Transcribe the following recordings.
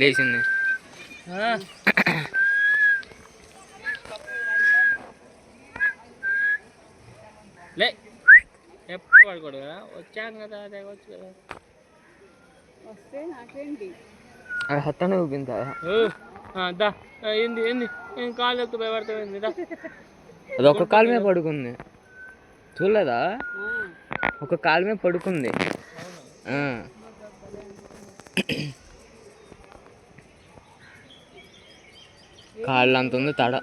లేచింది. లే ఎప్పుడు పడుకోడు కదా, వచ్చాం కదా అదే వచ్చు కదా. వస్తే నాకేంటి అది హత్తనే ఊపిందా దా ఏంది ఏంది కాలు ఎత్తు భయపడతాయింది దా. అది ఒక కాలు మీద పడుకుంది చూడలేదా, ఒక కాలు మీద పడుకుంది. కాళ్ళు అంత ఉంది తల.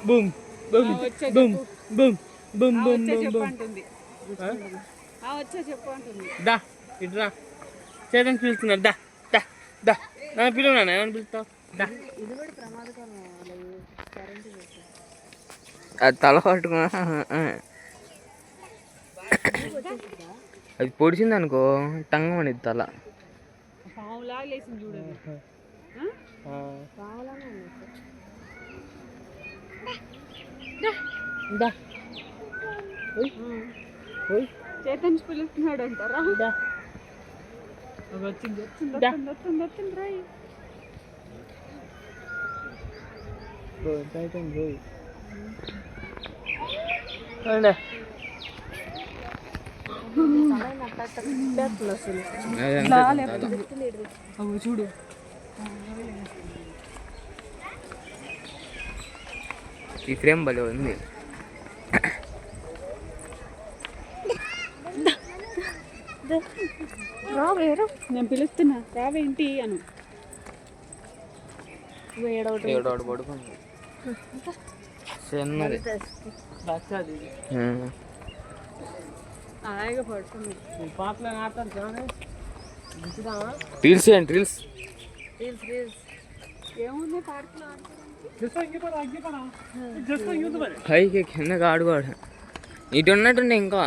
Boom boom boom boom boom boom చెప్పంటుంది. వచ్చా చెప్పు అంటుంది. దా ఇట్రా చేతని పిలుస్తున్నారు. దా దా దా నన్ను పిలువునా, ఏమని పిలుస్తావు? దా. ఇది కూడా ప్రమాదకరం. అది తల పట్టుకున్నా అది పొడిచింది అనుకో టంగమనిది తల. పావులాగా లేచింది చూడండి. చేతన్ పిలుస్తున్నాడు అంటారా? వచ్చింది వచ్చింది వచ్చింది వచ్చింది వచ్చింది రాయి. చూడు ఈ ఫ్రేమ్ భలే ఉంది. రావేరు, నేను పిలుస్తున్నా రావేంటి అను. ఏడోడు పడుకుంది చిన్నది. అలాగే పడుతుంది. రీల్స్ చేయండి రీల్స్. ఏముంది పార్క్లో పైకి కిందకి ఆడుకోడు. ఇటు ఉన్నట్టుండే ఇంకా